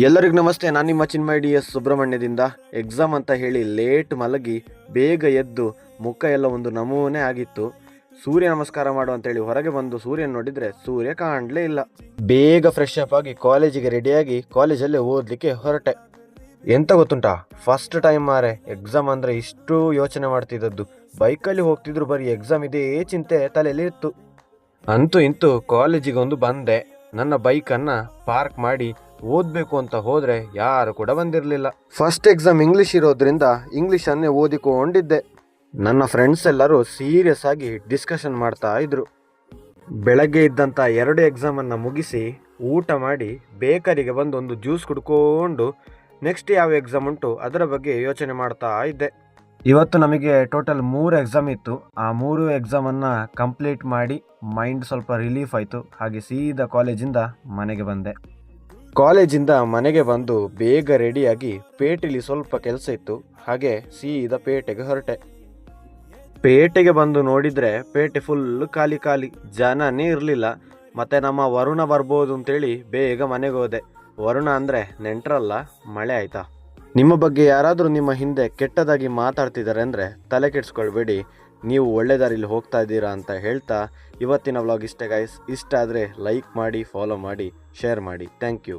ಎಲ್ಲರಿಗೂ ನಮಸ್ತೆ. ನಾನು ನಿಮ್ಮ ಚಿನ್ಮಯ DS ಸುಬ್ರಹ್ಮಣ್ಯದಿಂದ. ಎಕ್ಸಾಮ್ ಅಂತ ಹೇಳಿ ಲೇಟ್ ಮಲಗಿ ಬೇಗ ಎದ್ದು ಮುಖ ಎಲ್ಲ ಒಂದು ನಮೂನೆ ಆಗಿತ್ತು. ಸೂರ್ಯ ನಮಸ್ಕಾರ ಮಾಡು ಅಂತೇಳಿ ಹೊರಗೆ ಬಂದು ಸೂರ್ಯನ ನೋಡಿದರೆ ಸೂರ್ಯ ಕಾಣಲೇ ಇಲ್ಲ. ಬೇಗ ಫ್ರೆಶ್ ಅಪ್ ಆಗಿ ಕಾಲೇಜಿಗೆ ರೆಡಿಯಾಗಿ ಕಾಲೇಜಲ್ಲೇ ಓದಲಿಕ್ಕೆ ಹೊರಟೆ. ಎಂತ ಗೊತ್ತುಂಟಾ, ಫಸ್ಟ್ ಟೈಮ್ ಮಾರೆ ಎಕ್ಸಾಮ್ ಅಂದರೆ ಇಷ್ಟು ಯೋಚನೆ ಮಾಡ್ತಿದ್ದದ್ದು. ಬೈಕಲ್ಲಿ ಹೋಗ್ತಿದ್ರು, ಬರೀ ಎಕ್ಸಾಮ್ ಇದೇ ಚಿಂತೆ ತಲೆಯಲ್ಲಿ ಇತ್ತು. ಅಂತೂ ಇಂತೂ ಕಾಲೇಜಿಗೆ ಒಂದು ಬಂದೆ. ನನ್ನ ಬೈಕನ್ನು ಪಾರ್ಕ್ ಮಾಡಿ ಓದಬೇಕು ಅಂತ ಹೋದರೆ ಯಾರು ಕೂಡ ಬಂದಿರಲಿಲ್ಲ. ಫಸ್ಟ್ ಎಕ್ಸಾಮ್ ಇಂಗ್ಲೀಷ್ ಇರೋದ್ರಿಂದ ಇಂಗ್ಲೀಷನ್ನೇ ಓದಿಕೊಂಡಿದ್ದೆ. ನನ್ನ ಫ್ರೆಂಡ್ಸ್ ಎಲ್ಲರೂ ಸೀರಿಯಸ್ ಆಗಿ ಡಿಸ್ಕಷನ್ ಮಾಡ್ತಾ ಇದ್ರು. ಬೆಳಗ್ಗೆ ಇದ್ದಂಥ 2 ಎಕ್ಸಾಮನ್ನು ಮುಗಿಸಿ ಊಟ ಮಾಡಿ ಬೇಕರಿಗೆ ಬಂದು ಒಂದು ಜ್ಯೂಸ್ ಕುಡ್ಕೊಂಡು ನೆಕ್ಸ್ಟ್ ಯಾವ ಎಕ್ಸಾಮ್ ಉಂಟು ಅದರ ಬಗ್ಗೆ ಯೋಚನೆ ಮಾಡ್ತಾ ಇದ್ದೆ. ಇವತ್ತು ನಮಗೆ ಟೋಟಲ್ 3 ಎಕ್ಸಾಮ್ ಇತ್ತು. ಆ 3 ಎಕ್ಸಾಮನ್ನು ಕಂಪ್ಲೀಟ್ ಮಾಡಿ ಮೈಂಡ್ ಸ್ವಲ್ಪ ರಿಲೀಫ್ ಆಯಿತು. ಹಾಗೆ ಸೀದಾ ಕಾಲೇಜಿಂದ ಮನೆಗೆ ಬಂದೆ. ಕಾಲೇಜಿಂದ ಮನೆಗೆ ಬಂದು ಬೇಗ ರೆಡಿಯಾಗಿ ಪೇಟೆಯಲ್ಲಿ ಸ್ವಲ್ಪ ಕೆಲಸ ಇತ್ತು, ಹಾಗೆ ಸೀದಾ ಪೇಟೆಗೆ ಹೊರಟೆ. ಪೇಟೆಗೆ ಬಂದು ನೋಡಿದರೆ ಪೇಟೆ ಫುಲ್ ಖಾಲಿ ಖಾಲಿ, ಜನನೇ ಇರಲಿಲ್ಲ. ಮತ್ತು ನಮ್ಮ ವರುಣ ಬರ್ಬೋದು ಅಂತೇಳಿ ಬೇಗ ಮನೆಗೆ ಹೋದೆ. ವರುಣ ಅಂದರೆ ನೆಂಟ್ರಲ್ಲ, ಮಳೆ ಆಯಿತಾ. ನಿಮ್ಮ ಬಗ್ಗೆ ಯಾರಾದರೂ ನಿಮ್ಮ ಹಿಂದೆ ಕೆಟ್ಟದಾಗಿ ಮಾತಾಡ್ತಿದ್ದಾರೆ ಅಂದರೆ ತಲೆ ಕೆಡಿಸ್ಕೊಳ್ಬೇಡಿ, ನೀವು ಒಳ್ಳೆ ದಾರಿಲಿ ಹೋಗ್ತಾ ಇದ್ದೀರಾ ಅಂತ ಹೇಳ್ತಾ ಇವತ್ತಿನ ವ್ಲಾಗ್ ಇಷ್ಟೇ ಗೈಸ್. ಇಷ್ಟ ಆದರೆ ಲೈಕ್ ಮಾಡಿ, ಫಾಲೋ ಮಾಡಿ, ಶೇರ್ ಮಾಡಿ. Thank you.